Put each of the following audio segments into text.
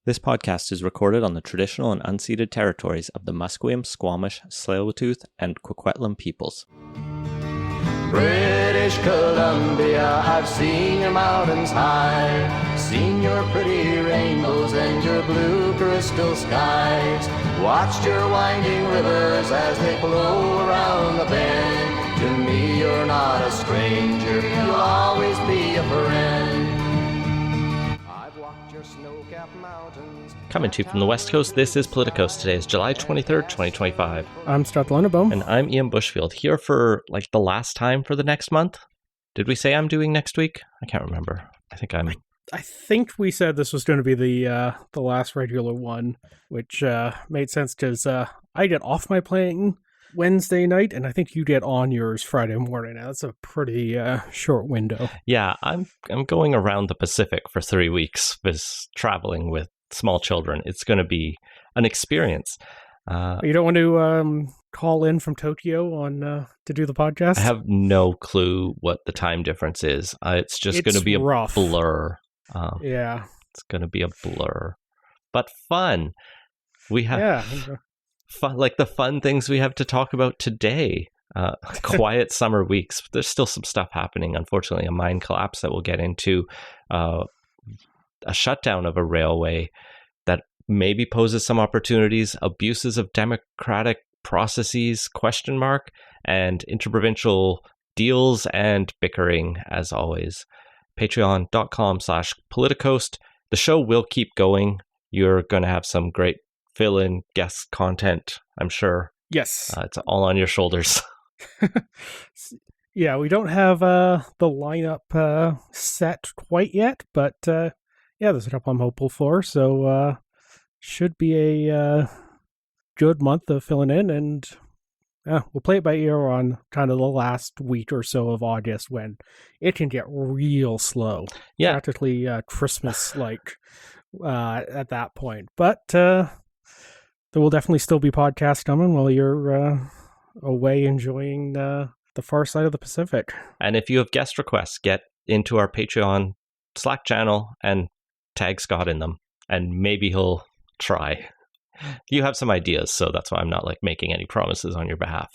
This podcast is recorded on the traditional and unceded territories of the Musqueam, Squamish, Tsleil-Waututh, and Coquitlam peoples. British Columbia, I've seen your mountains high, seen your pretty rainbows and your blue crystal skies, watched your winding rivers as they flow around the bend. To me you're not a stranger, you'll always be a friend. I've walked your snow-capped mountains. Coming to you from the West Coast, this is Politicos. Today is July 23rd, 2025. I'm Stuart Lunnebaum. And I'm Ian Bushfield, here for the last time for the next month. Did we say I'm doing next week? I can't remember. I think we said this was going to be the last regular one, which made sense because I get off my plane Wednesday night, and I think you get on yours Friday morning. Now, that's a pretty short window. Yeah, I'm going around the Pacific for 3 weeks, because traveling with small children, it's going to be an experience. You don't want to call in from Tokyo on to do the podcast? I have no clue what the time difference is. It's just going to be rough. A blur. Yeah. It's going to be a blur. But fun. We have... Yeah. Fun, like the fun things we have to talk about today. Quiet summer weeks. There's still some stuff happening. Unfortunately, a mine collapse that we'll get into, a shutdown of a railway that maybe poses some opportunities, abuses of democratic processes, ? And interprovincial deals and bickering, as always. Patreon.com/Politicoast. The show will keep going. You're going to have some great fill-in guest content, I'm sure. Yes. It's all on your shoulders. Yeah, we don't have the lineup set quite yet, but yeah, there's a couple I'm hopeful for, so should be a good month of filling in, and we'll play it by ear on kind of the last week or so of August when it can get real slow. Yeah. Practically Christmas-like at that point. But there will definitely still be podcasts coming while you're away enjoying the far side of the Pacific. And if you have guest requests, get into our Patreon Slack channel and tag Scott in them, and maybe he'll try. You have some ideas, so that's why I'm not making any promises on your behalf.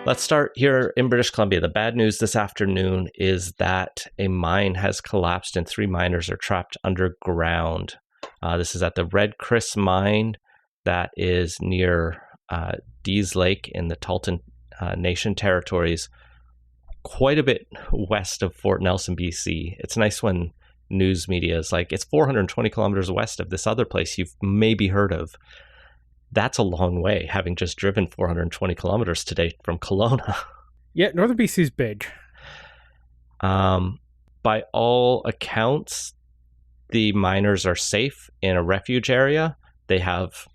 Let's start here in British Columbia. The bad news this afternoon is that a mine has collapsed and 3 miners are trapped underground. This is at the Red Chris mine that is near Dease Lake in the Talton Nation territories, quite a bit west of Fort Nelson, BC. It's nice when news media is it's 420 kilometers west of this other place you've maybe heard of. That's a long way, having just driven 420 kilometers today from Kelowna. Yeah, Northern BC's big. By all accounts, the miners are safe in a refuge area. They have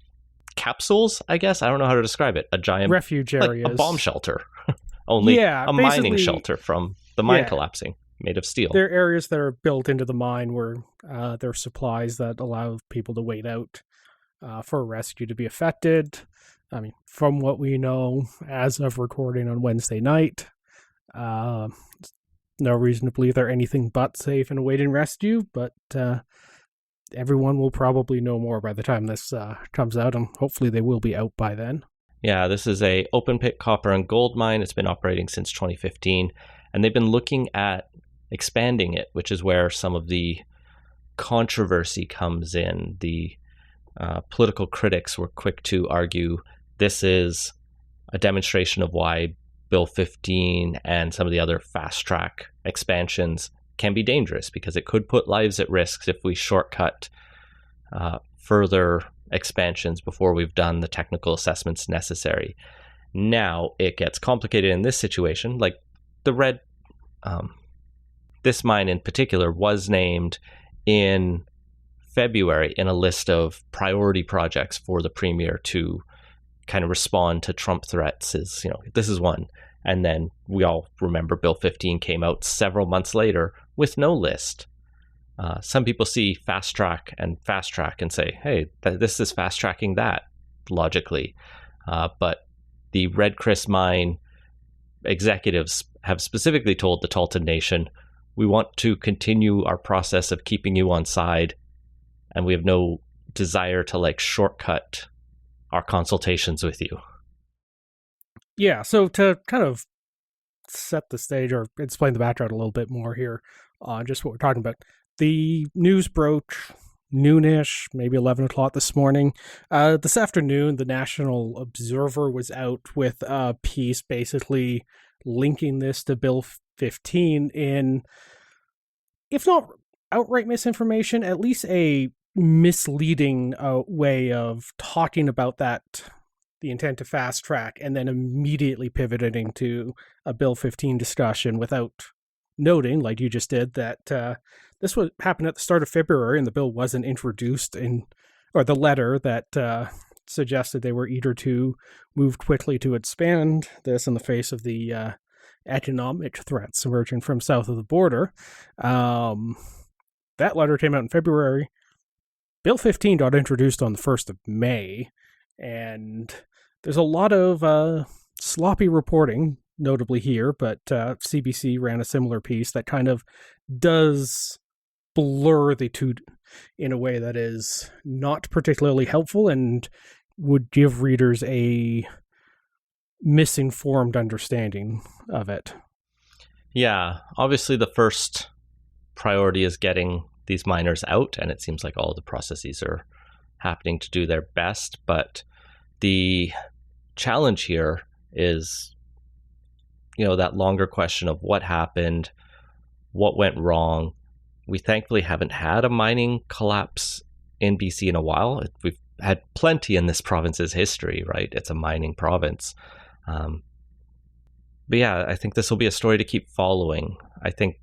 capsules, I guess. I don't know how to describe it. A giant refuge area, a bomb shelter. Only a mining shelter from the mine collapsing, made of steel. There are areas that are built into the mine where there are supplies that allow people to wait out for a rescue to be affected. I mean, from what we know as of recording on Wednesday night, no reason to believe they're anything but safe and awaiting rescue, but everyone will probably know more by the time this comes out, and hopefully they will be out by then. Yeah, this is a open pit copper and gold mine. It's been operating since 2015, and they've been looking at expanding it, which is where some of the controversy comes in. The political critics were quick to argue this is a demonstration of why Bill 15 and some of the other fast-track expansions can be dangerous, because it could put lives at risk if we shortcut further expansions before we've done the technical assessments necessary. Now it gets complicated in this situation. This mine in particular was named in February in a list of priority projects for the premier to kind of respond to Trump threats. This is one. And then we all remember Bill 15 came out several months later with no list. Some people see fast track and say, hey, this is fast tracking that logically. But the Red Chris mine executives have specifically told the Talton Nation, we want to continue our process of keeping you on side, and we have no desire to like shortcut our consultations with you. Yeah, so to kind of set the stage or explain the background a little bit more here, just what we're talking about. The news broke noonish, maybe 11 o'clock this morning. This afternoon, the National Observer was out with a piece basically linking this to Bill 15 in, if not outright misinformation, at least a misleading way of talking about that, the intent to fast track, and then immediately pivoting to a Bill 15 discussion without noting, like you just did, that this would happen at the start of February and the bill wasn't introduced or the letter that suggested they were eager to move quickly to expand this in the face of the economic threats emerging from south of the border. That letter came out in February. Bill 15 got introduced on the 1st of May, and there's a lot of sloppy reporting, notably here, but CBC ran a similar piece that kind of does blur the two in a way that is not particularly helpful and would give readers a misinformed understanding of it. Yeah, obviously the first priority is getting these miners out, and it seems like all the processes are happening to do their best, but the challenge here is, that longer question of what happened, what went wrong. We thankfully haven't had a mining collapse in BC in a while. We've had plenty in this province's history, right? It's a mining province. But yeah, I think this will be a story to keep following. I think,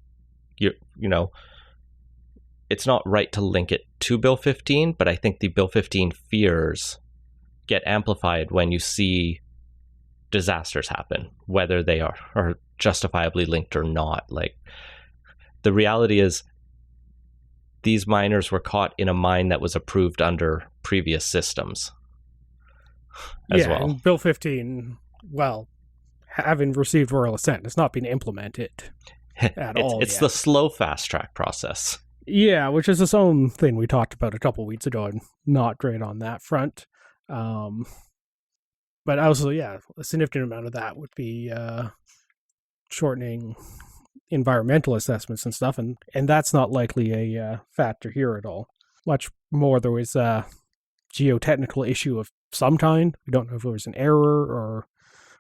it's not right to link it to Bill 15, but I think the Bill 15 fears get amplified when you see disasters happen, whether they are justifiably linked or not. Like, the reality is these miners were caught in a mine that was approved under previous systems as well. And Bill 15, well, having received royal assent, it's not been implemented at all. It's the slow fast track process. Yeah, which is its own thing we talked about a couple weeks ago, and not great on that front. But also, a significant amount of that would be shortening environmental assessments and stuff, and that's not likely a factor here at all. Much more, there was a geotechnical issue of some kind. We don't know if it was an error or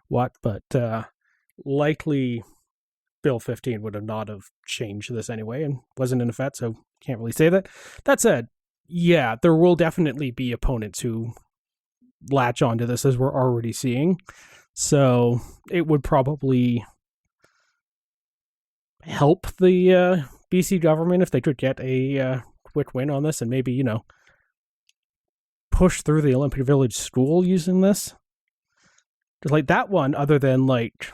what, but likely Bill 15 would have not have changed this anyway and wasn't in effect, so can't really say that. That said, there will definitely be opponents who latch onto this, as we're already seeing. So it would probably help the BC government if they could get a quick win on this and maybe, push through the Olympic Village school using this. Because like that one, other than like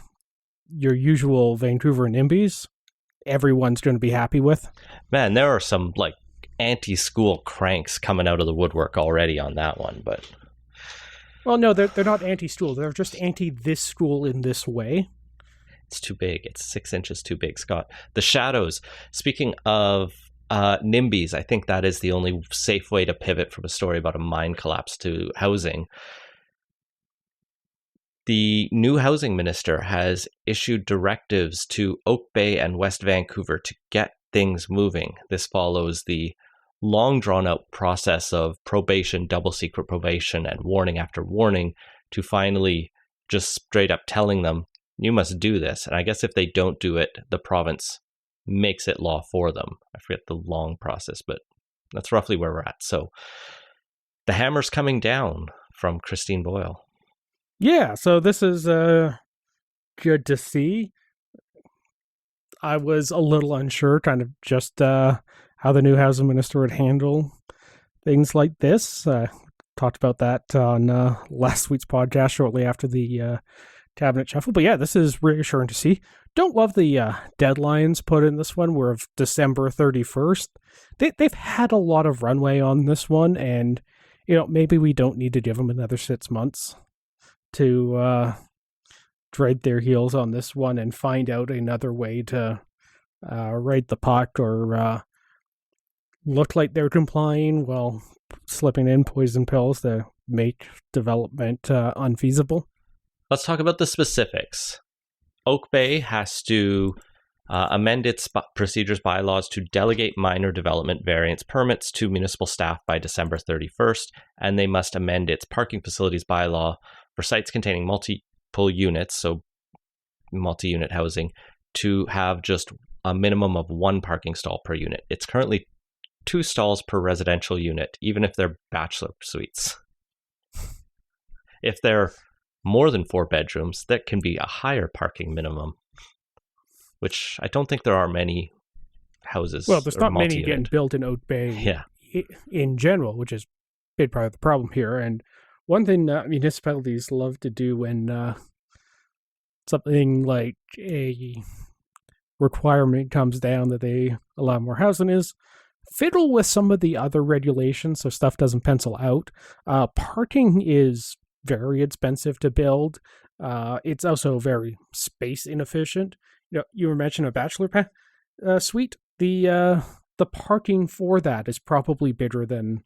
your usual Vancouver NIMBYs, everyone's going to be happy with. Man, there are some like anti-school cranks coming out of the woodwork already on that one, but... Well, no, they're not anti-school. They're just anti this school in this way. It's too big. It's 6 inches too big, Scott. The shadows. Speaking of NIMBYs, I think that is the only safe way to pivot from a story about a mine collapse to housing. The new housing minister has issued directives to Oak Bay and West Vancouver to get things moving. This follows the long drawn-out process of probation, double secret probation, and warning after warning to finally just straight up telling them, you must do this. And I guess if they don't do it, the province makes it law for them. I forget the long process, but that's roughly where we're at. So the hammer's coming down from Christine Boyle. Yeah, so this is good to see. I was a little unsure kind of just how the new housing minister would handle things like this. Talked about that on last week's podcast shortly after the cabinet shuffle. But yeah, this is reassuring to see. Don't love the deadlines put in this one. We're of December 31st. They've had a lot of runway on this one, and maybe we don't need to give them another 6 months to drag their heels on this one and find out another way to raid the pot or look like they're complying while slipping in poison pills to make development unfeasible. Let's talk about the specifics. Oak Bay has to amend its procedures bylaws to delegate minor development variance permits to municipal staff by December 31st, and they must amend its parking facilities bylaw for sites containing multiple units, so multi-unit housing, to have just a minimum of one parking stall per unit. It's currently 2 stalls per residential unit, even if they're bachelor suites. If they're more than 4 bedrooms, that can be a higher parking minimum, which I don't think there are many houses. Well, there's not many getting built in Oak Bay in general, which is a big part of the problem here. And one thing municipalities love to do when something like a requirement comes down that they allow more housing is fiddle with some of the other regulations so stuff doesn't pencil out. Parking is very expensive to build. It's also very space inefficient. You were mentioning a bachelor suite. The parking for that is probably bigger than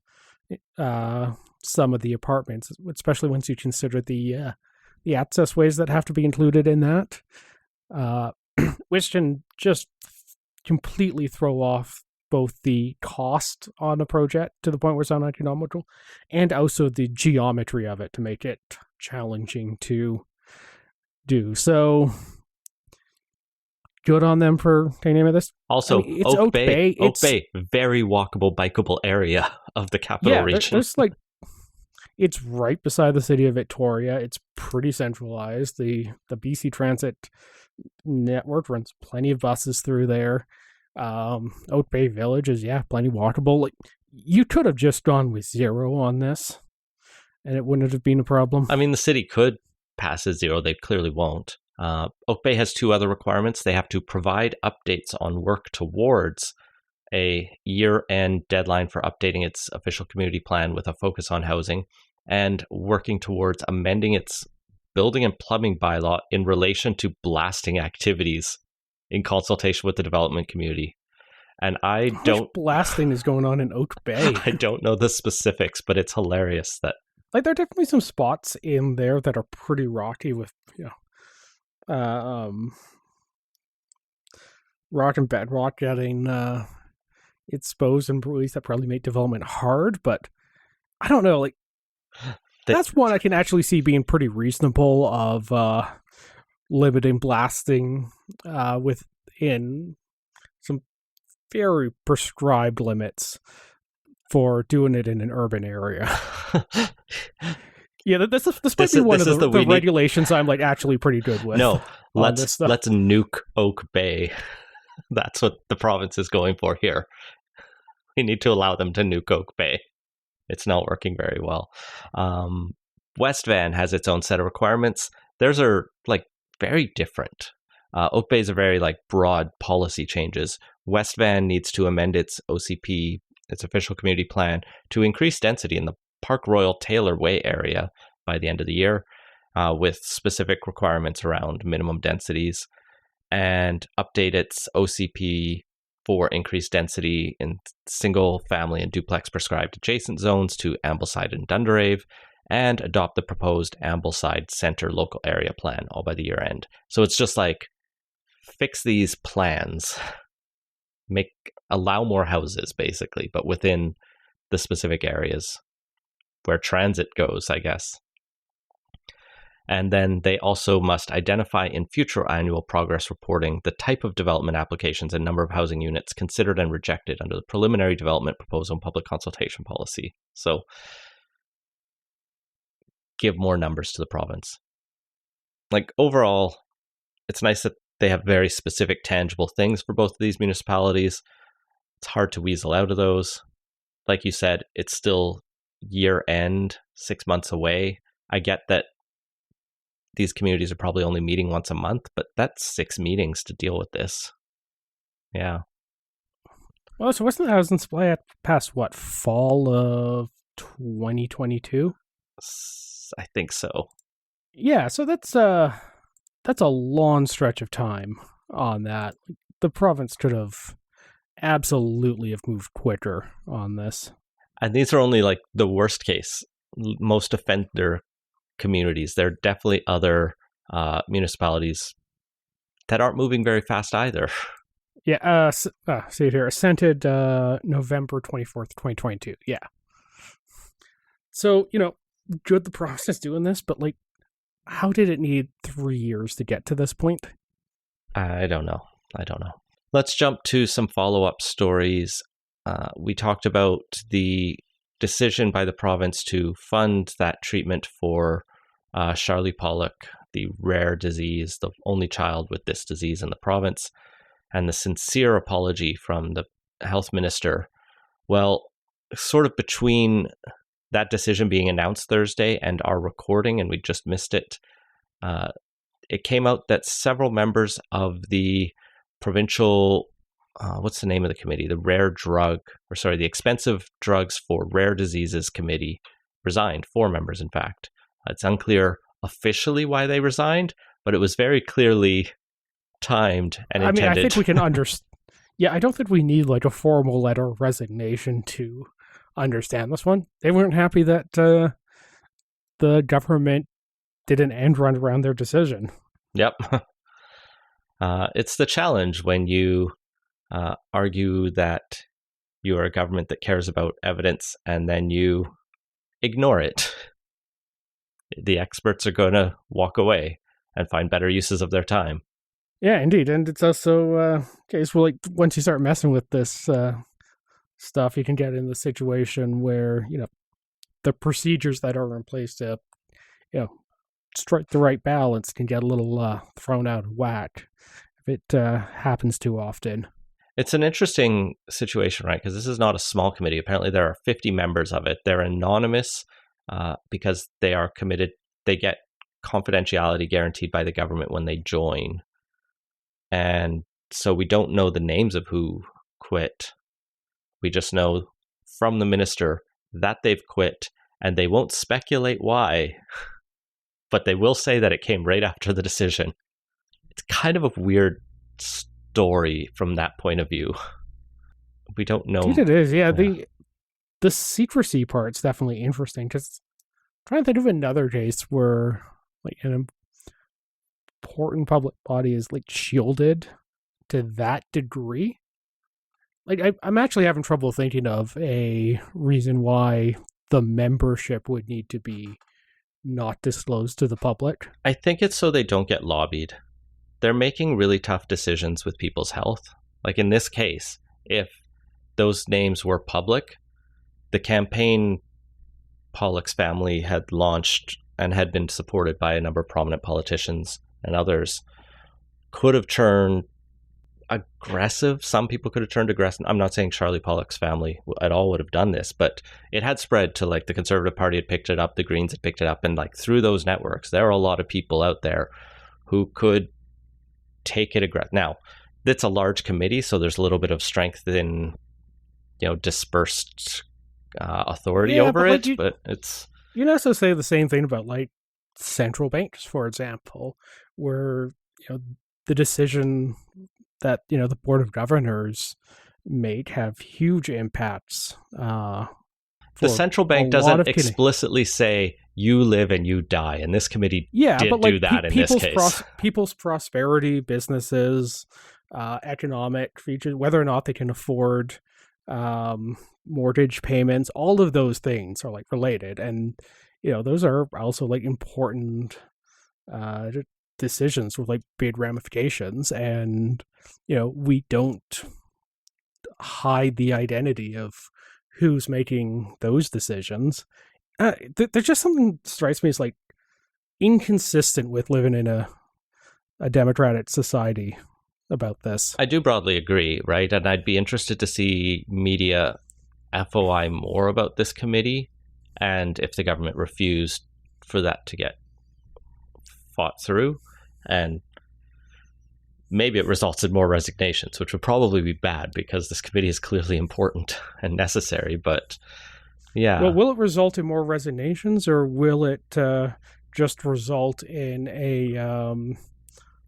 some of the apartments, especially once you consider the access ways that have to be included in that, which can just completely throw off both the cost on a project to the point where it's uneconomical, and also the geometry of it to make it challenging to do. So, good on them for taking name of this. Also, it's Oak Bay. Oak Bay, very walkable, bikeable area of the capital region. There's it's right beside the city of Victoria. It's pretty centralized. The BC Transit network runs plenty of buses through there. Oak Bay Village is plenty walkable. Like, you could have just gone with 0 on this, and it wouldn't have been a problem. I mean, the city could pass as 0. They clearly won't. Oak Bay has 2 other requirements. They have to provide updates on work towards a year-end deadline for updating its official community plan with a focus on housing, and working towards amending its building and plumbing bylaw in relation to blasting activities in consultation with the development community. And I How don't... much blasting is going on in Oak Bay? I don't know the specifics, but it's hilarious that... Like, there are definitely some spots in there that are pretty rocky with, rock and bedrock getting exposed and released that probably make development hard, but I don't know, like, that's one I can actually see being pretty reasonable of limiting blasting within some very prescribed limits for doing it in an urban area. Yeah, this might be one of the regulations I'm like actually pretty good with. No, let's nuke Oak Bay. That's what the province is going for here. We need to allow them to nuke Oak Bay. It's not working very well. West Van has its own set of requirements. Theirs are like very different. Oak Bay is a very like broad policy changes. West Van needs to amend its OCP, its official community plan, to increase density in the Park Royal Taylor Way area by the end of the year, with specific requirements around minimum densities, and update its OCP for increased density in single family and duplex prescribed adjacent zones to Ambleside and Dunderave, and adopt the proposed Ambleside Center local area plan all by the year end. So it's just like, fix these plans, allow more houses basically, but within the specific areas where transit goes, I guess. And then they also must identify in future annual progress reporting the type of development applications and number of housing units considered and rejected under the preliminary development proposal and public consultation policy. So give more numbers to the province. Like, overall, it's nice that they have very specific, tangible things for both of these municipalities. It's hard to weasel out of those. Like you said, it's still year end, 6 months away. I get that these communities are probably only meeting once a month, but that's 6 meetings to deal with this. Yeah. Well, so wasn't the housing supply past what, fall of 2022? I think so. Yeah, so that's a long stretch of time on that. the province could have absolutely have moved quicker on this. And these are only like the worst case, most offender communities. There are definitely other municipalities that aren't moving very fast either. Yeah, see it here. Assented November 24th, 2022. Yeah. So, good the process doing this, but like, how did it need 3 years to get to this point? I don't know. Let's jump to some follow-up stories. We talked about the decision by the province to fund that treatment for Charlie Pollock, the rare disease, the only child with this disease in the province, and the sincere apology from the health minister. Well, sort of between that decision being announced Thursday and our recording, and we just missed it, it came out that several members of the provincial, what's the name of the committee? The Expensive Drugs for Rare Diseases Committee resigned. 4 members, in fact. It's unclear officially why they resigned, but it was very clearly timed and intended. I think we can understand. Yeah, I don't think we need like a formal letter of resignation to understand this one. They weren't happy that the government did an end run around their decision. Yep. It's the challenge when you argue that you are a government that cares about evidence and then you ignore it. The experts are going to walk away and find better uses of their time. Yeah, indeed. And it's also case where, like, once you start messing with this stuff, you can get in the situation where, the procedures that are in place to, strike the right balance can get a little thrown out of whack if it happens too often. It's an interesting situation, right? Because this is not a small committee. Apparently there are 50 members of it. They're anonymous because they are committed. They get confidentiality guaranteed by the government when they join. And so we don't know the names of who quit. We just know from the minister that they've quit, and they won't speculate why, but they will say that it came right after the decision. It's kind of a weird story from that point of view. We don't know. It is, yeah. The secrecy part's definitely interesting, because I'm trying to think of another case where like an important public body is like shielded to that degree. Like I'm actually having trouble thinking of a reason why the membership would need to be not disclosed to the public. I think it's so they don't get lobbied. They're making really tough decisions with people's health. Like in this case, if those names were public, the campaign Pollock's family had launched and had been supported by a number of prominent politicians and others could have turned aggressive. Some people could have turned aggressive. I'm not saying Charlie Pollock's family at all would have done this, but it had spread to like the Conservative Party had picked it up, the Greens had picked it up, and like through those networks, there are a lot of people out there who could take it aggressive. Now, it's a large committee, so there's a little bit of strength in, dispersed authority over it, but it's... You can also say the same thing about like central banks, for example, where, the decision that, the Board of Governors make have huge impacts. The central bank doesn't explicitly say you live and you die, and this committee did like, do that in this case. People's prosperity, businesses, economic features, whether or not they can afford mortgage payments, all of those things are like related, and those are also like important decisions with like big ramifications, and we don't hide the identity of who's making those decisions. There's just something that strikes me as like inconsistent with living in a democratic society about this. I do broadly agree, right? And I'd be interested to see media FOI more about this committee, and if the government refused for that to get fought through, and maybe it results in more resignations, which would probably be bad because this committee is clearly important and necessary. But yeah. Well, will it result in more resignations, or will it just result in a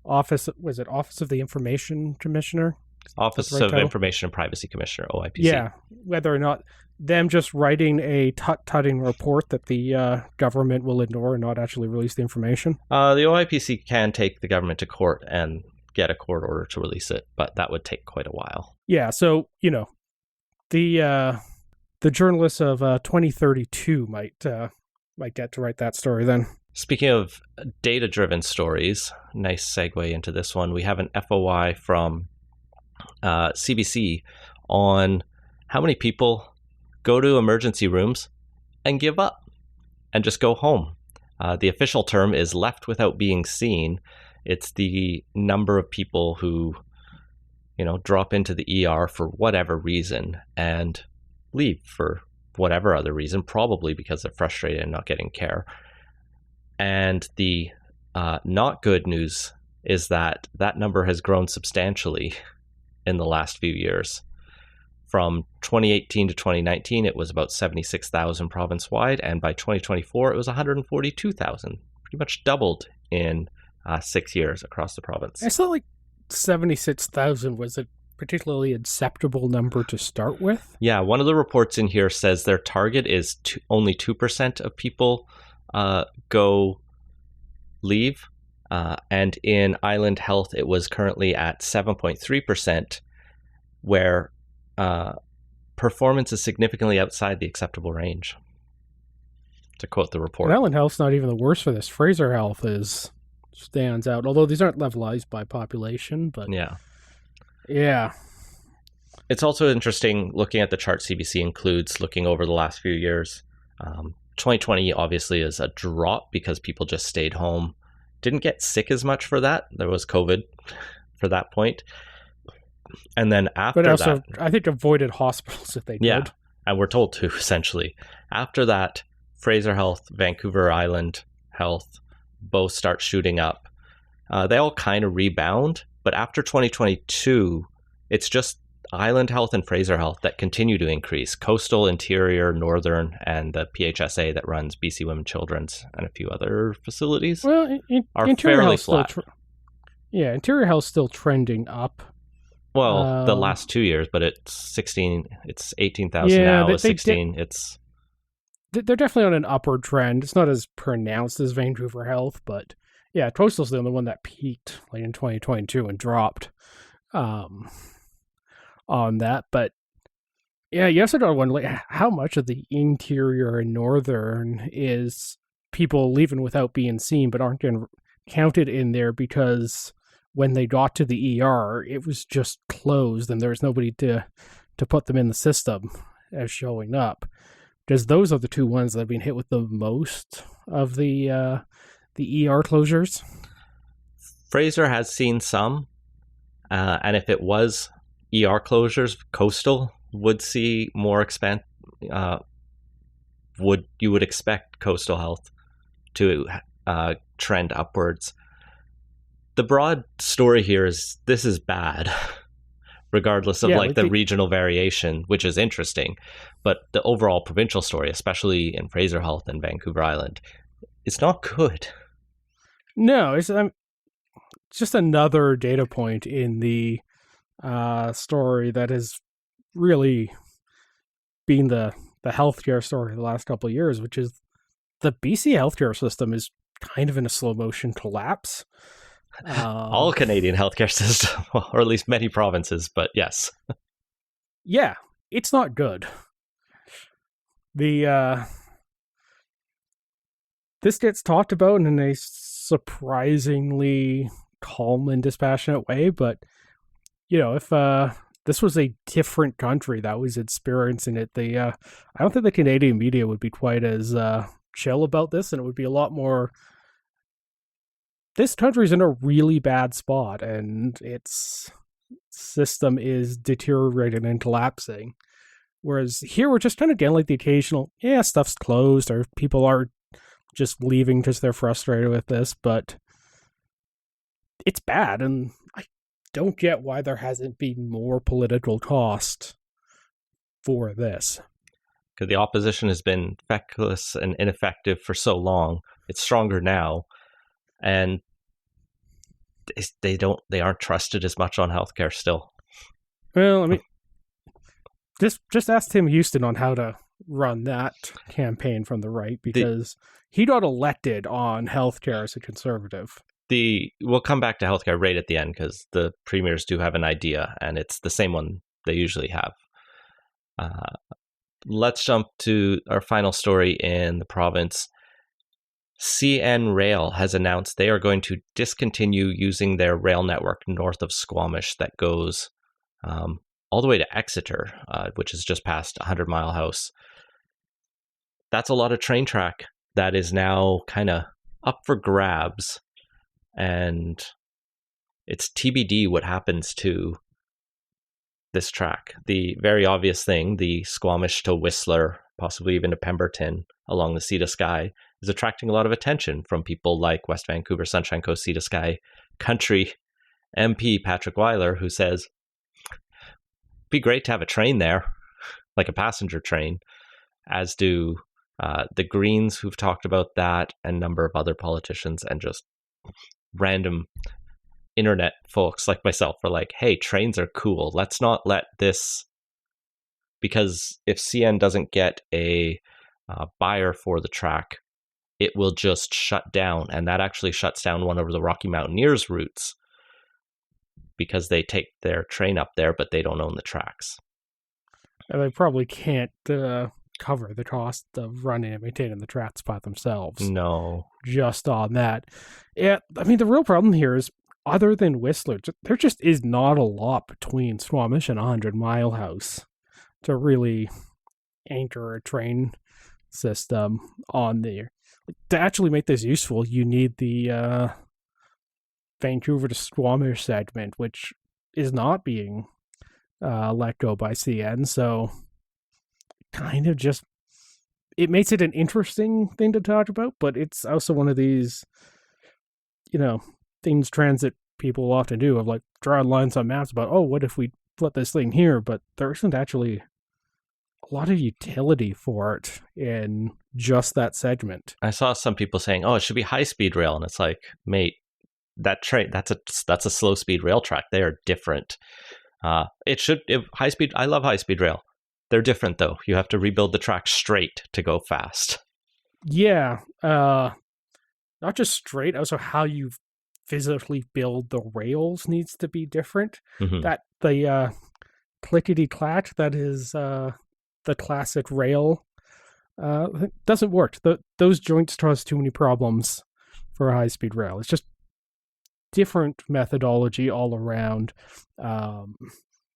Office of the Information Commissioner? Office right of title? Information and Privacy Commissioner, OIPC. Yeah, whether or not them just writing a tut-tutting report that the government will ignore and not actually release the information. The OIPC can take the government to court and get a court order to release it, but that would take quite a while. Yeah, so, the journalists of 2032 might get to write that story then. Speaking of data-driven stories, nice segue into this one. We have an FOI from CBC on how many people go to emergency rooms and give up and just go home. The official term is left without being seen. It's the number of people who, drop into the ER for whatever reason and leave for whatever other reason, probably because they're frustrated and not getting care. And the not good news is that number has grown substantially in the last few years. From 2018 to 2019, it was about 76,000 province-wide, and by 2024, it was 142,000. Pretty much doubled in 6 years across the province. It's not like 76,000 was a particularly acceptable number to start with. Yeah, one of the reports in here says their target is only 2% of people go leave. And in Island Health, it was currently at 7.3%, where performance is significantly outside the acceptable range, to quote the report. And Island Health's not even the worst for this. Fraser Health stands out, although these aren't levelized by population. But yeah. It's also interesting looking at the chart CBC includes, looking over the last few years. 2020 obviously is a drop because people just stayed home. Didn't get sick as much for that. There was COVID for that point. And then after but also, that, I think avoided hospitals if they yeah, did. and we're told to, essentially. After that, Fraser Health, Vancouver Island Health both start shooting up. They all kind of rebound, but after 2022, it's just Island Health and Fraser Health that continue to increase. Coastal, Interior, Northern, and the PHSA that runs BC Women Children's and a few other facilities are Interior fairly Health's flat. Interior Health's still trending up. Well, the last 2 years, but it's 18,000 now. It's 16. They're definitely on an upward trend. It's not as pronounced as Vancouver Health, but yeah, Coastal's the only one that peaked like in 2022 and dropped on that. But yeah, you also got to wonder like, how much of the Interior and Northern is people leaving without being seen, but aren't getting counted in there because when they got to the ER, it was just closed and there was nobody to put them in the system as showing up. Because those are the two ones that have been hit with the most of the ER closures. Fraser has seen some, and if it was ER closures, Coastal would see more expand. You would expect Coastal Health to trend upwards. The broad story here is this is bad, regardless of the regional variation, which is interesting. But the overall provincial story, especially in Fraser Health and Vancouver Island, it's not good. No, it's just another data point in the story that has really been the healthcare story the last couple of years, which is the BC healthcare system is kind of in a slow motion collapse. All Canadian healthcare system, or at least many provinces, but yes. Yeah, it's not good. This gets talked about in a surprisingly calm and dispassionate way, but if this was a different country that was experiencing it, I don't think the Canadian media would be quite as chill about this, and it would be a lot more. This country's in a really bad spot, and its system is deteriorating and collapsing. Whereas here, we're just kind of getting like the occasional, stuff's closed, or people are just leaving because they're frustrated with this, but it's bad, and I don't get why there hasn't been more political cost for this. Because the opposition has been feckless and ineffective for so long. It's stronger now. And they aren't trusted as much on healthcare still. Well, I mean, just ask Tim Houston on how to run that campaign from the right, because he got elected on healthcare as a conservative. We'll come back to healthcare right at the end, because the premiers do have an idea, and it's the same one they usually have. Let's jump to our final story in the province. CN Rail has announced they are going to discontinue using their rail network north of Squamish that goes all the way to Exeter, which is just past 100 Mile House. That's a lot of train track that is now kind of up for grabs, and it's TBD what happens to this track. The very obvious thing, the Squamish to Whistler, possibly even to Pemberton along the Sea to Sky, is attracting a lot of attention from people like West Vancouver Sunshine Coast Sea to Sky Country MP Patrick Weiler, who says, it'd be great to have a train there, like a passenger train, as do the Greens, who've talked about that, and a number of other politicians, and just random internet folks like myself are like, hey, trains are cool. Let's not let this, because if CN doesn't get a buyer for the track, it will just shut down. And that actually shuts down one of the Rocky Mountaineers routes, because they take their train up there, but they don't own the tracks. And they probably can't cover the cost of running and maintaining the tracks by themselves. No. Just on that. Yeah, I mean, the real problem here is, other than Whistler, there just is not a lot between Squamish and 100 Mile House to really anchor a train system on there. To actually make this useful, you need the Vancouver to Squamish segment, which is not being let go by CN, so kind of just, it makes it an interesting thing to talk about, but it's also one of these, things transit people often do, of like drawing lines on maps about, oh, what if we put this thing here? But there isn't actually a lot of utility for it in just that segment. I saw some people saying, oh, it should be high-speed rail, and it's like, mate, that train, that's a slow-speed rail track. They are different. High-speed, I love high-speed rail. They're different, though. You have to rebuild the track straight to go fast. Yeah. Not just straight, also how you physically build the rails needs to be different. Mm-hmm. That the clickety-clack that is the classic rail doesn't work. Those joints cause too many problems for a high-speed rail. It's just different methodology all around.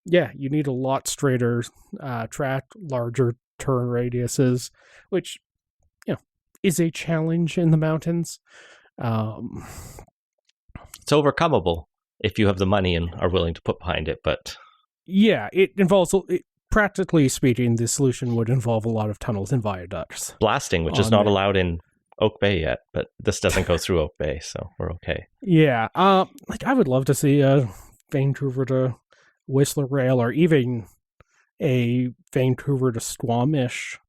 You need a lot straighter track, larger turn radiuses, which is a challenge in the mountains. It's overcomable if you have the money and are willing to put behind it, but yeah, it involves, practically speaking, the solution would involve a lot of tunnels and viaducts. Blasting, which is not allowed in Oak Bay yet, but this doesn't go through Oak Bay, so we're okay. Yeah, I would love to see a Vancouver to Whistler rail, or even a Vancouver to Squamish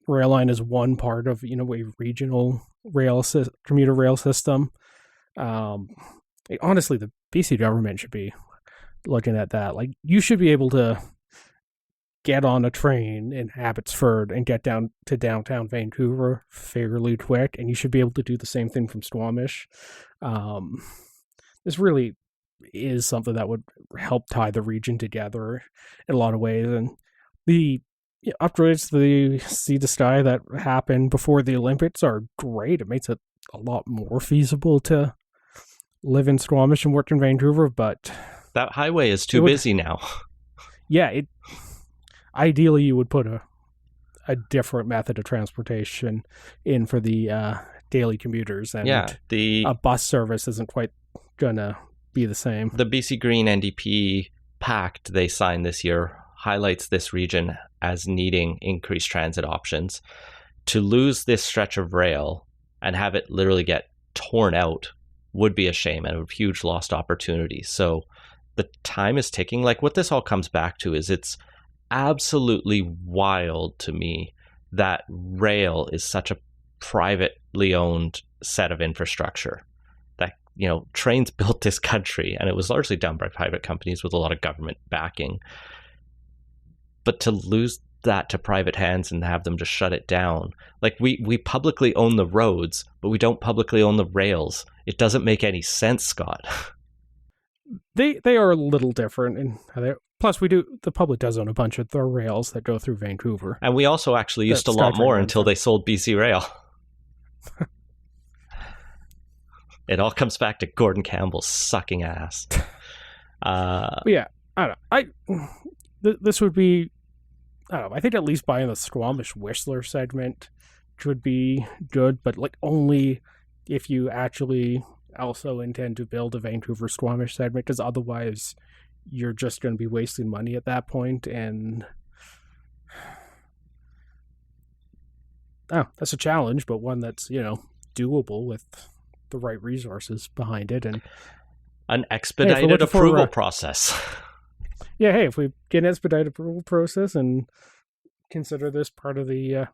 rail line as one part of, a regional commuter rail system. Honestly, the BC government should be looking at that. Like, you should be able to get on a train in Abbotsford and get down to downtown Vancouver fairly quick, and you should be able to do the same thing from Squamish. This really is something that would help tie the region together in a lot of ways. And the upgrades to the Sea to Sky that happened before the Olympics are great. It makes it a lot more feasible to live in Squamish and work in Vancouver, but that highway is too busy now. Yeah, ideally you would put a different method of transportation in for the daily commuters, and a bus service isn't quite gonna be the same. The BC Green NDP pact they signed this year highlights this region as needing increased transit options. To lose this stretch of rail and have it literally get torn out would be a shame, and a huge lost opportunity. So the time is ticking. Like, what this all comes back to is, it's absolutely wild to me that rail is such a privately owned set of infrastructure. trains built this country, and it was largely done by private companies with a lot of government backing. But to lose that to private hands and have them just shut it down, like we publicly own the roads, but we don't publicly own the rails. It doesn't make any sense, Scott. They are a little different, and plus the public does own a bunch of the rails that go through Vancouver, and we also actually used a lot more until they sold BC Rail. It all comes back to Gordon Campbell sucking ass. Yeah, I don't know. This would be, I don't know, I think at least buying the Squamish Whistler segment would be good, but like only if you actually also intend to build a Vancouver Squamish segment, because otherwise you're just going to be wasting money at that point, and that's a challenge, but one that's, doable with the right resources behind it, and an expedited approval process. Yeah, hey, if we get an expedited approval process and consider this part of the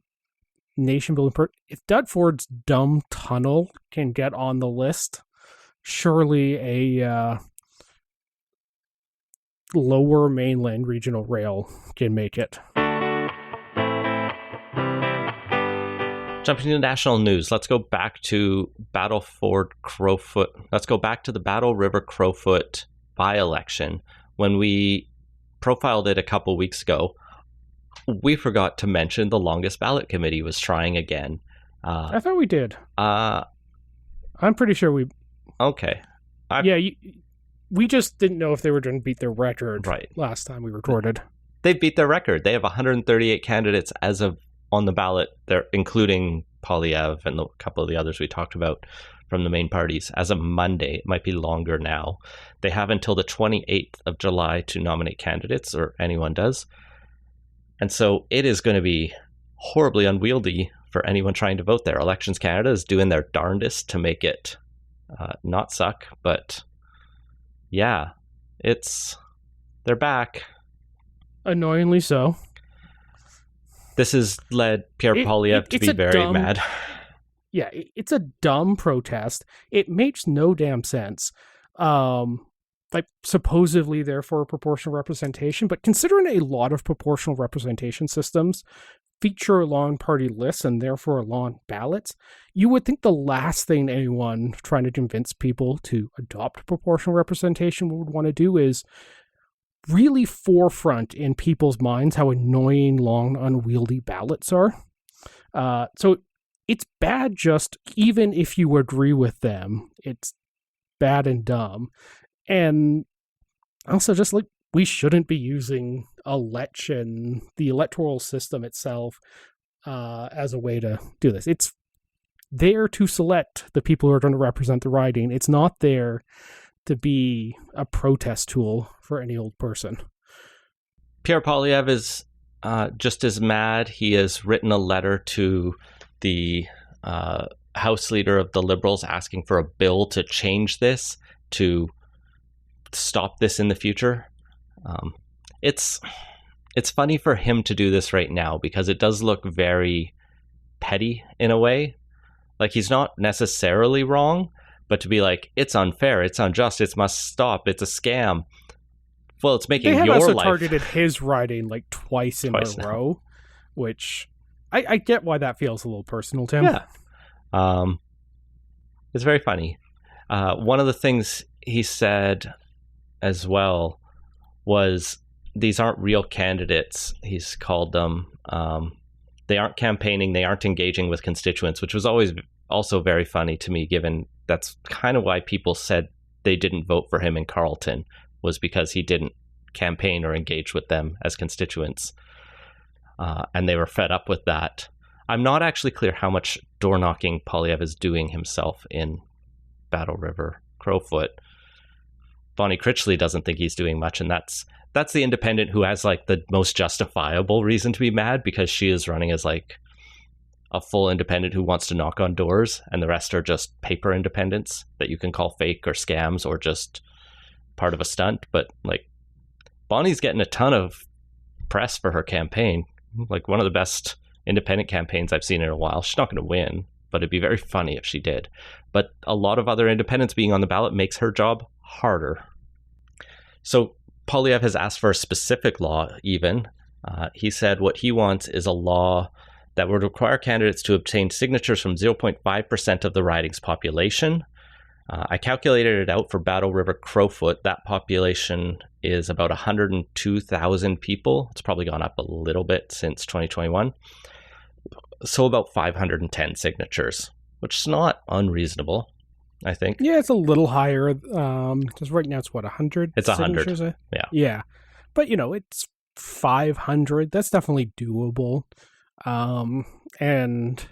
nation building, if Doug Ford's dumb tunnel can get on the list, surely a lower mainland regional rail can make it. Jumping to national news, let's go back to Let's go back to the Battle River Crowfoot by-election. When we profiled it a couple weeks ago, we forgot to mention the longest ballot committee was trying again. I thought we did. I'm pretty sure we... Okay. We just didn't know if they were going to beat their record last time we recorded. They beat their record. They have 138 candidates as of on the ballot, they're including Poilievre and a couple of the others we talked about from the main parties as of Monday. It might be longer now. They have until the 28th of July to nominate candidates, or anyone does. And so it is going to be horribly unwieldy for anyone trying to vote there. Elections Canada is doing their darndest to make it not suck, but yeah, they're back. Annoyingly so. This has led Pierre Poilievre to be very mad. Yeah, it's a dumb protest. It makes no damn sense. Supposedly they're for proportional representation, but considering a lot of proportional representation systems feature long party lists and therefore long ballots, you would think the last thing anyone trying to convince people to adopt proportional representation would want to do is really forefront in people's minds how annoying, long, unwieldy ballots are. So it's bad just even if you agree with them. It's bad and dumb. And also just like we shouldn't be using election, the electoral system itself, as a way to do this. It's there to select the people who are going to represent the riding. It's not there to be a protest tool for any old person. Pierre Poilievre is just as mad. He has written a letter to the House Leader of the Liberals asking for a bill to change this, to stop this in the future. It's funny for him to do this right now because it does look very petty in a way. Like, he's not necessarily wrong, but to be like, it's unfair, it's unjust, it must stop, it's a scam. Well, it's making your life... They have also targeted his riding like twice in a row, which I get why that feels a little personal to him. Yeah. It's very funny. One of the things he said as well was these aren't real candidates, he's called them. They aren't campaigning, they aren't engaging with constituents, which was always also very funny to me, given that's kind of why people said they didn't vote for him in Carleton, was because he didn't campaign or engage with them as constituents. And they were fed up with that. I'm not actually clear how much door knocking Poilievre is doing himself in Battle River Crowfoot. Bonnie Critchley doesn't think he's doing much, and that's the independent who has like the most justifiable reason to be mad, because she is running as like a full independent who wants to knock on doors, and the rest are just paper independents that you can call fake or scams or just part of a stunt. But like, Bonnie's getting a ton of press for her campaign, like one of the best independent campaigns I've seen in a while. She's not going to win. but it'd be very funny if she did. But a lot of other independents being on the ballot makes her job harder. So Poilievre has asked for a specific law even. He said what he wants is a law that would require candidates to obtain signatures from 0.5% of the riding's population. I calculated it out for Battle River Crowfoot. That population is about 102,000 people. It's probably gone up a little bit since 2021. So about 510 signatures, which is not unreasonable, I think. Yeah, it's a little higher. Because right now it's what, 100? It's 100. Yeah. Yeah. But, it's 500. That's definitely doable. And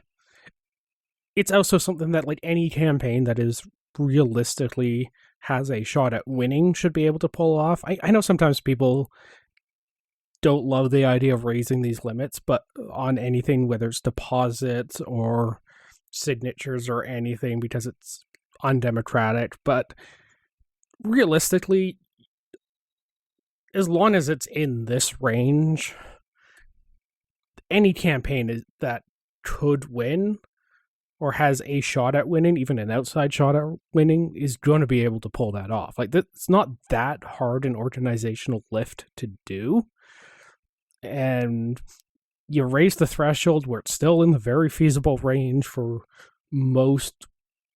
it's also something that, like, any campaign that is realistically has a shot at winning should be able to pull off. I know sometimes people don't love the idea of raising these limits, but on anything, whether it's deposits or signatures or anything, because it's undemocratic. But realistically, as long as it's in this range, any campaign that could win or has a shot at winning, even an outside shot at winning, is going to be able to pull that off. Like, it's not that hard an organizational lift to do. And you raise the threshold where it's still in the very feasible range for most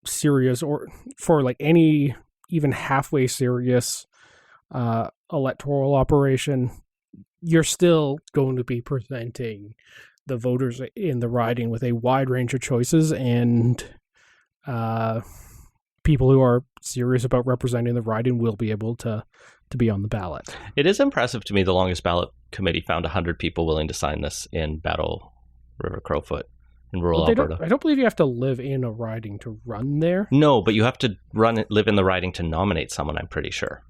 serious, or for like any even halfway serious electoral operation. You're still going to be presenting the voters in the riding with a wide range of choices, and people who are serious about representing the riding will be able to be on the ballot. It is impressive to me the longest ballot committee found 100 people willing to sign this in Battle River Crowfoot in rural Alberta. I don't believe you have to live in a riding to run there. No, but you have to live in the riding to nominate someone, I'm pretty sure.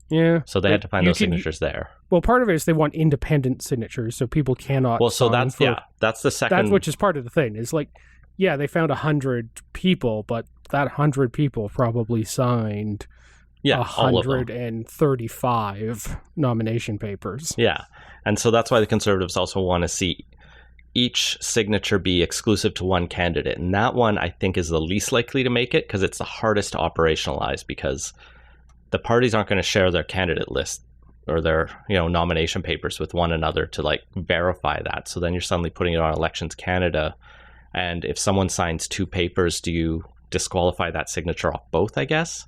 Yeah. So they had to find those signatures there. Well, part of it is they want independent signatures, so people cannot. Well, so that's the second. That's which is part of the thing. Is like, yeah, they found 100 people, but that 100 people probably signed 135 nomination papers. Yeah, and so that's why the Conservatives also want to see each signature be exclusive to one candidate, and that one I think is the least likely to make it because it's the hardest to operationalize because the parties aren't going to share their candidate list or their nomination papers with one another to like verify that. So then you're suddenly putting it on Elections Canada, and if someone signs two papers, do you disqualify that signature off both? I guess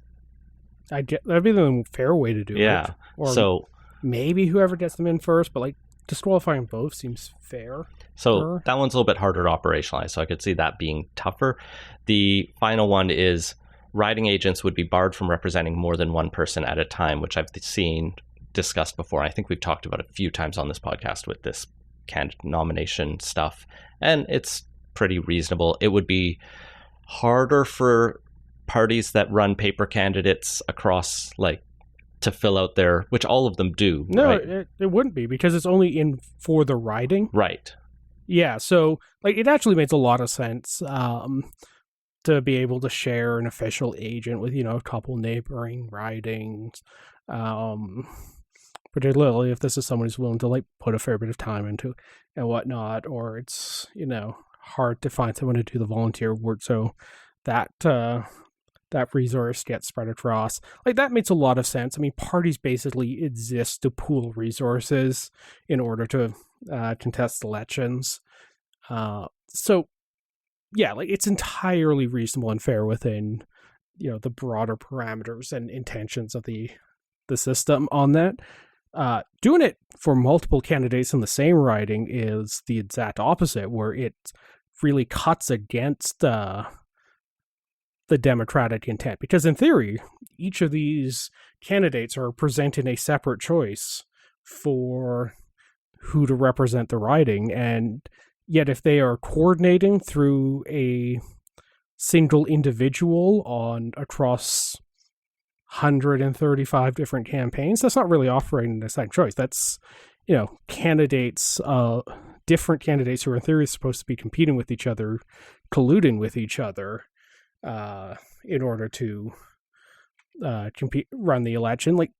that'd be the fair way to do it. Yeah. Or so maybe whoever gets them in first, but like disqualifying both seems fair. So that one's a little bit harder to operationalize. So I could see that being tougher. The final one is riding agents would be barred from representing more than one person at a time, which I've seen discussed before. I think we've talked about a few times on this podcast with this candidate nomination stuff, and it's pretty reasonable. It would be harder for parties that run paper candidates across, like, to fill out their, which all of them do. No, right? it wouldn't be because it's only in for the riding. Right. Yeah, so like it actually makes a lot of sense to be able to share an official agent with, a couple neighboring ridings, particularly if this is someone who's willing to like put a fair bit of time into and whatnot, or it's, hard to find someone to do the volunteer work. So that resource gets spread across. Like that makes a lot of sense. I mean, parties basically exist to pool resources in order to contest elections. So yeah, like it's entirely reasonable and fair within, the broader parameters and intentions of the system on that. Doing it for multiple candidates in the same riding is the exact opposite, where it really cuts against the democratic intent. Because in theory, each of these candidates are presenting a separate choice for who to represent the riding, and yet if they are coordinating through a single individual across 135 different campaigns, that's not really offering a second choice. That's, candidates, different candidates who are in theory supposed to be competing with each other, colluding with each other in order to run the election. Like,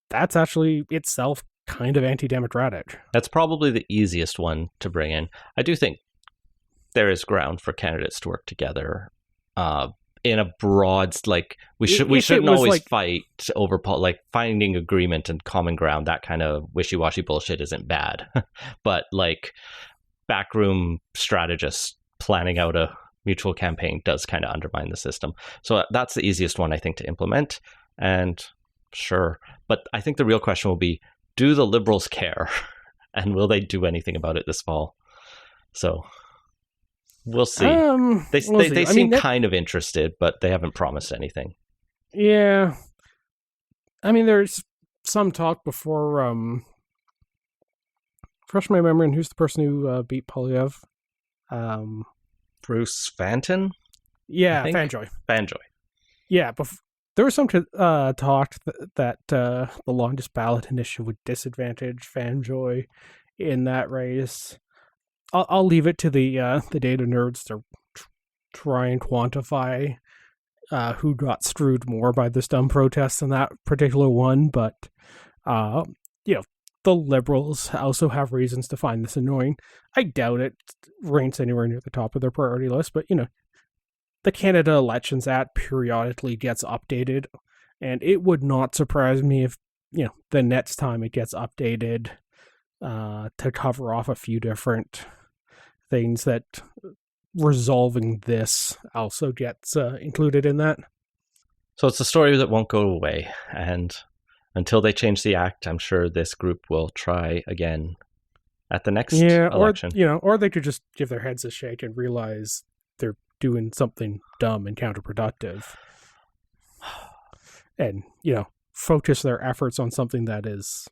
that's actually itself kind of anti-democratic. That's probably the easiest one to bring in. I do think there is ground for candidates to work together in a broad, like, we shouldn't always fight over like finding agreement and common ground. That kind of wishy-washy bullshit isn't bad. But like backroom strategists planning out a mutual campaign does kind of undermine the system. So that's the easiest one, I think, to implement. And sure, but I think the real question will be, do the Liberals care? And will they do anything about it this fall? So we'll see. They seem kind of interested, but they haven't promised anything. Yeah. I mean, there's some talk before, fresh my memory, and who's the person who beat Polyev? Bruce Fanton? Yeah, Fanjoy. Yeah, there was some talk that the longest ballot initiative would disadvantage Fanjoy in that race. I'll leave it to the data nerds to try and quantify who got screwed more by this dumb protest in that particular one, but the Liberals also have reasons to find this annoying. I doubt it ranks anywhere near the top of their priority list, but the Canada Elections Act periodically gets updated, and it would not surprise me if the next time it gets updated to cover off a few different things, that resolving this also gets included in that. So it's a story that won't go away, and until they change the act, I'm sure this group will try again at the next election. Or they could just give their heads a shake and realize they're doing something dumb and counterproductive, and focus their efforts on something that is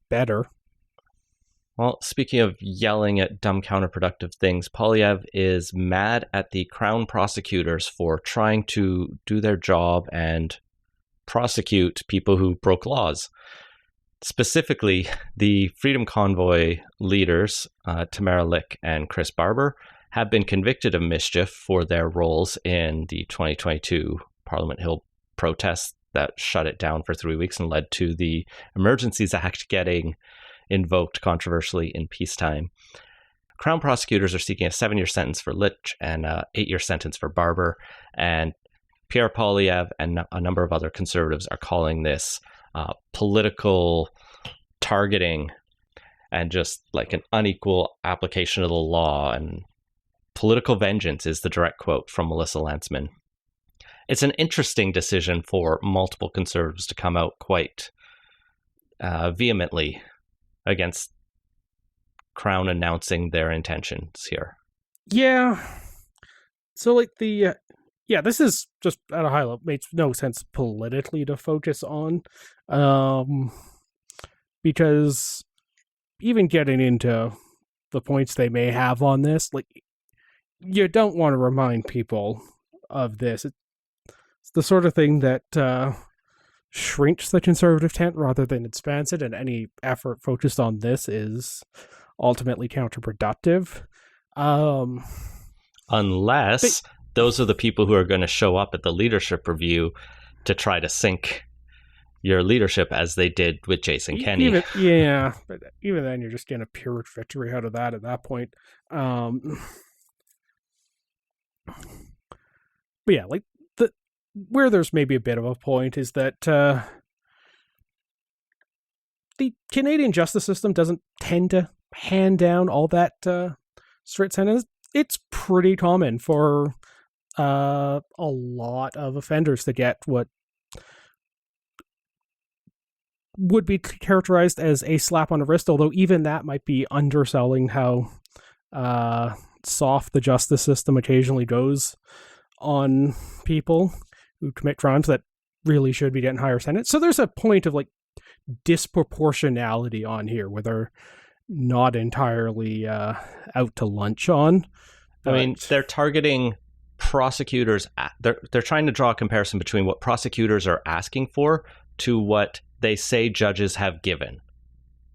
better. Well, speaking of yelling at dumb counterproductive things, Polyev is mad at the Crown prosecutors for trying to do their job and prosecute people who broke laws. Specifically, the Freedom Convoy leaders, Tamara Lick and Chris Barber, have been convicted of mischief for their roles in the 2022 Parliament Hill protests that shut it down for 3 weeks and led to the Emergencies Act getting invoked controversially in peacetime. Crown prosecutors are seeking a 7-year sentence for Litch and an 8-year sentence for Barber, and Pierre Poilievre and a number of other conservatives are calling this political targeting and just like an unequal application of the law, and political vengeance is the direct quote from Melissa Lantsman. It's an interesting decision for multiple conservatives to come out quite vehemently against Crown announcing their intentions here. Yeah. So like this is just at a high level, makes no sense politically to focus on, because even getting into the points they may have on this, like, you don't want to remind people of this. It's the sort of thing that shrinks the conservative tent rather than expands it, and any effort focused on this is ultimately counterproductive. Unless those are the people who are going to show up at the leadership review to try to sink your leadership, as they did with Jason Kenney. But even then, you're just getting a pure victory out of that at that point. But yeah, like where there's maybe a bit of a point is that the Canadian justice system doesn't tend to hand down all that strict sentence. It's pretty common for a lot of offenders to get what would be characterized as a slap on the wrist, although even that might be underselling how soft the justice system occasionally goes on people who commit crimes that really should be getting higher sentence. So there's a point of like disproportionality on here where they're not entirely out to lunch on. I mean, they're targeting prosecutors. They're trying to draw a comparison between what prosecutors are asking for to what they say judges have given,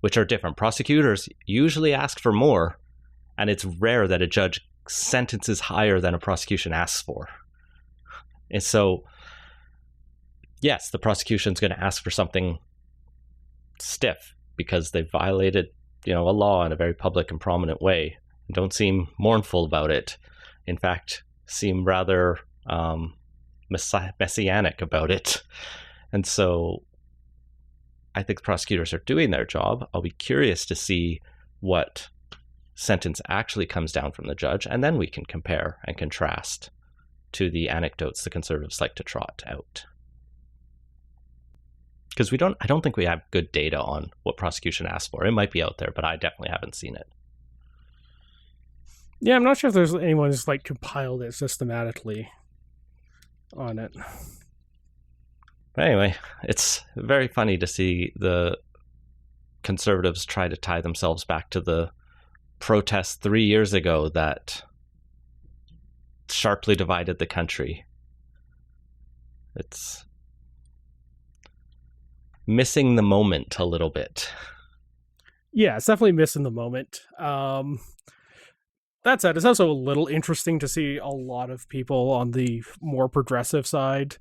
which are different. Prosecutors usually ask for more, and it's rare that a judge sentences higher than a prosecution asks for. And so, yes, the prosecution's going to ask for something stiff because they violated, a law in a very public and prominent way. and don't seem mournful about it. In fact, seem rather messianic about it. And so I think the prosecutors are doing their job. I'll be curious to see what sentence actually comes down from the judge, and then we can compare and contrast to the anecdotes the Conservatives like to trot out. Because I don't think we have good data on what prosecution asked for. It might be out there, but I definitely haven't seen it. Yeah, I'm not sure if there's anyone who's like compiled it systematically on it. But anyway, it's very funny to see the Conservatives try to tie themselves back to the protests 3 years ago that sharply divided the country. It's missing the moment a little bit. Yeah, it's definitely missing the moment. That said, it's also a little interesting to see a lot of people on the more progressive side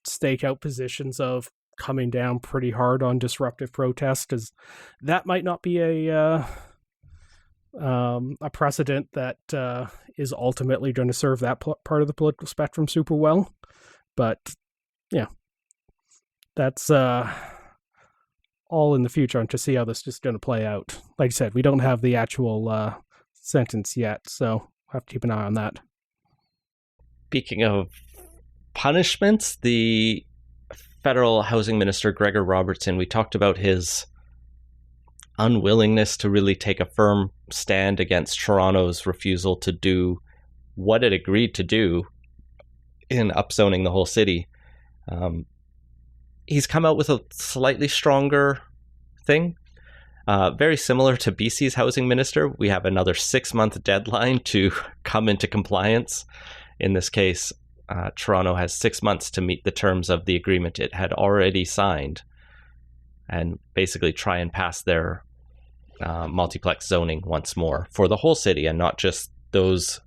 stake out positions of coming down pretty hard on disruptive protest, because that might not be a precedent that is ultimately going to serve that part of the political spectrum super well. But yeah, that's all in the future, and to see how this is going to play out. Like I said, we don't have the actual sentence yet, so we'll have to keep an eye on that. Speaking of punishments, the federal housing minister, Gregor Robertson, we talked about his unwillingness to really take a firm stand against Toronto's refusal to do what it agreed to do in upzoning the whole city. He's come out with a slightly stronger thing. Very similar to BC's housing minister, we have another 6-month deadline to come into compliance. In this case, Toronto has 6 months to meet the terms of the agreement it had already signed and basically try and pass their multiplex zoning once more for the whole city, and not just those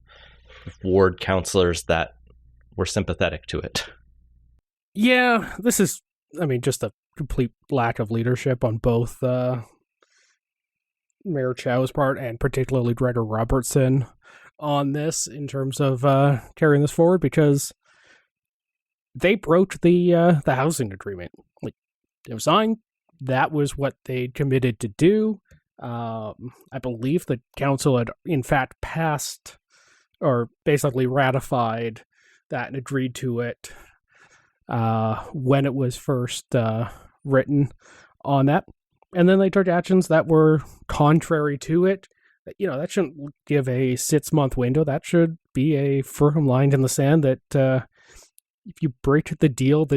ward councillors that were sympathetic to it. Yeah, this is, just a complete lack of leadership on both Mayor Chow's part and particularly Gregor Robertson on this in terms of carrying this forward, because they broke the housing agreement. Like, it was signed. That was what they committed to do. I believe the council had in fact passed or basically ratified that and agreed to it when it was first written on that. And then they took actions that were contrary to it. That shouldn't give a 6-month window. That should be a firm line in the sand that if you break the deal,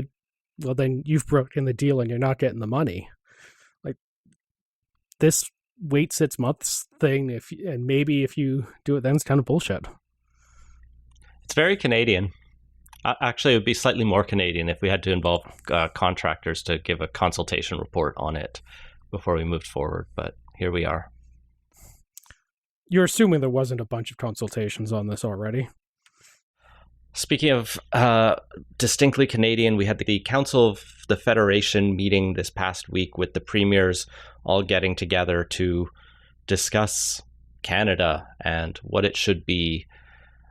then you've broken the deal and you're not getting the money. Like, this wait 6 months thing, if you do it then, it's kind of bullshit. It's very Canadian. Actually, it would be slightly more Canadian if we had to involve contractors to give a consultation report on it before we moved forward, but here we are. You're assuming there wasn't a bunch of consultations on this already? Speaking of distinctly Canadian, we had the Council of the Federation meeting this past week with the premiers all getting together to discuss Canada and what it should be.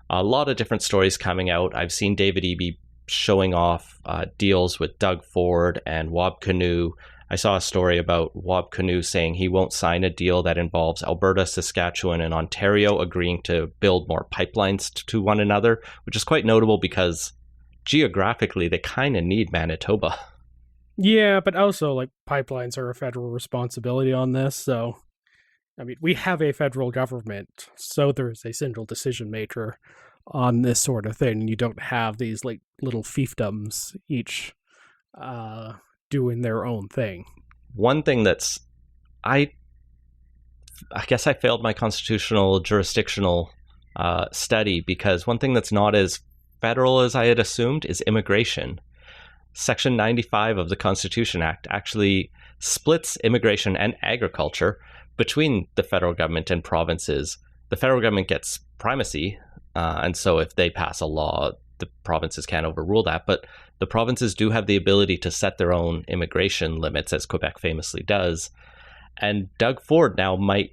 A lot of different stories coming out. I've seen David Eby showing off deals with Doug Ford and Wab Kinew. I saw a story about Wab Kinew saying he won't sign a deal that involves Alberta, Saskatchewan, and Ontario agreeing to build more pipelines to one another, which is quite notable because geographically they kind of need Manitoba. Yeah, but also, like, pipelines are a federal responsibility on this, so we have a federal government, so there's a single decision maker on this sort of thing. You don't have these like little fiefdoms each doing their own thing. One thing that's I guess I failed my constitutional jurisdictional study, because one thing that's not as federal as I had assumed is immigration. Section 95 of the Constitution Act actually splits immigration and agriculture between the federal government and provinces. The federal government gets primacy, and so if they pass a law, the provinces can't overrule that, but the provinces do have the ability to set their own immigration limits, as Quebec famously does. And Doug Ford now might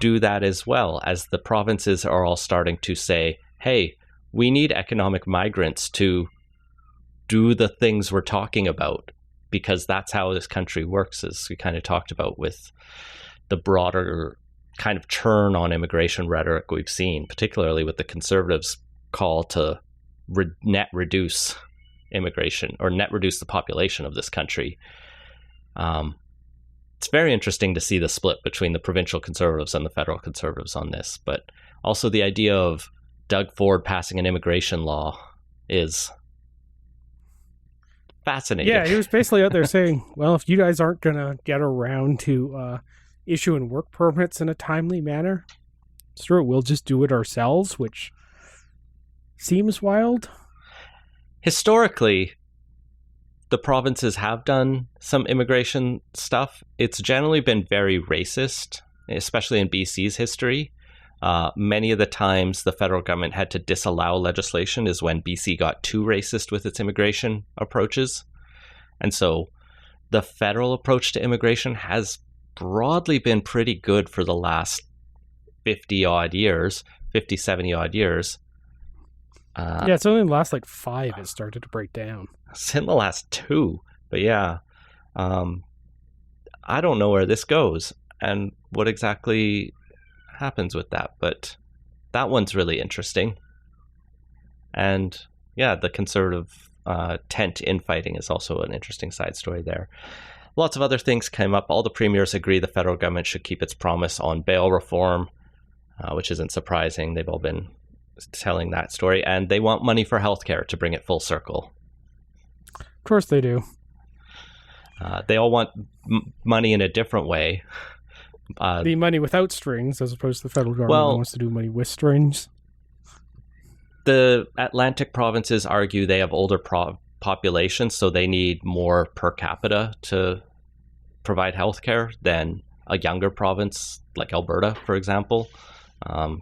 do that as well, as the provinces are all starting to say, hey, we need economic migrants to do the things we're talking about, because that's how this country works, as we kind of talked about with the broader kind of turn on immigration rhetoric we've seen, particularly with the Conservatives' call to net reduce immigration, or net reduce the population of this country. It's very interesting to see the split between the provincial Conservatives and the federal Conservatives on this, but also the idea of Doug Ford passing an immigration law is fascinating. Yeah, he was basically out there saying, well, if you guys aren't going to get around to issuing work permits in a timely manner, screw it, we'll just do it ourselves, which seems wild. Historically, the provinces have done some immigration stuff. It's generally been very racist, especially in BC's history. Many of the times the federal government had to disallow legislation is when BC got too racist with its immigration approaches. And so the federal approach to immigration has broadly been pretty good for the last 50, 70 odd years. Yeah, it's only in the last 5 it started to break down. It's in the last 2, but yeah. I don't know where this goes and what exactly happens with that, but that one's really interesting. And yeah, the Conservative tent infighting is also an interesting side story there. Lots of other things came up. All the premiers agree the federal government should keep its promise on bail reform, which isn't surprising. They've all been telling that story, and they want money for healthcare to bring it full circle. Of course they do. They all want money in a different way. The money without strings, as opposed to the federal government that wants to do money with strings. The Atlantic provinces argue they have older populations, so they need more per capita to provide healthcare than a younger province like Alberta, for example.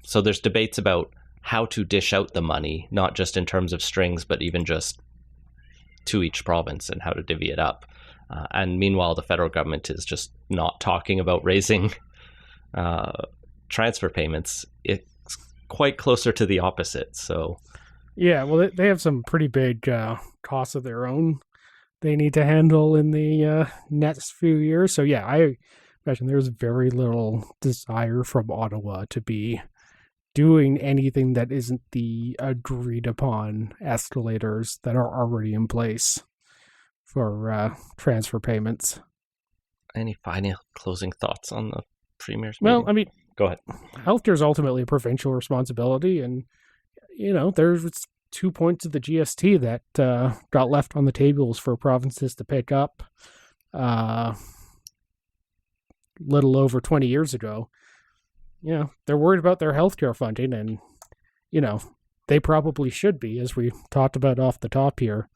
So there's debates about how to dish out the money, not just in terms of strings, but even just to each province and how to divvy it up. And meanwhile, the federal government is just not talking about raising transfer payments. It's quite closer to the opposite. So, yeah, well, they have some pretty big costs of their own they need to handle in the next few years. So, yeah, I imagine there's very little desire from Ottawa to be doing anything that isn't the agreed upon escalators that are already in place for transfer payments. Any final closing thoughts on the premier's meeting? Well, I mean, go ahead. Healthcare is ultimately a provincial responsibility, and there's 2 points of the GST that got left on the tables for provinces to pick up little over 20 years ago. They're worried about their healthcare funding, and they probably should be, as we talked about off the top here.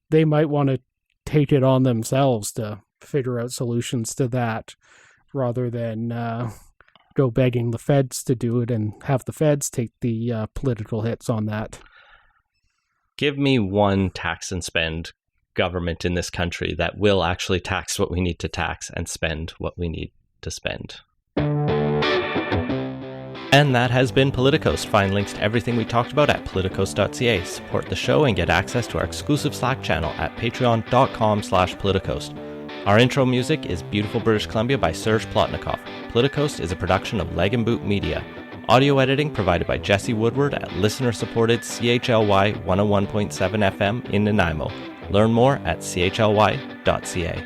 They might want to take it on themselves to figure out solutions to that, rather than go begging the feds to do it and have the feds take the political hits on that. Give me one tax and spend government in this country that will actually tax what we need to tax and spend what we need to spend. And that has been Politicos. Find links to everything we talked about at politicos.ca. Support the show and get access to our exclusive Slack channel at patreon.com/politicos. Our intro music is Beautiful British Columbia by Serge Plotnikov. Politicos is a production of Leg and Boot Media. Audio editing provided by Jesse Woodward at listener-supported CHLY 101.7 FM in Nanaimo. Learn more at chly.ca.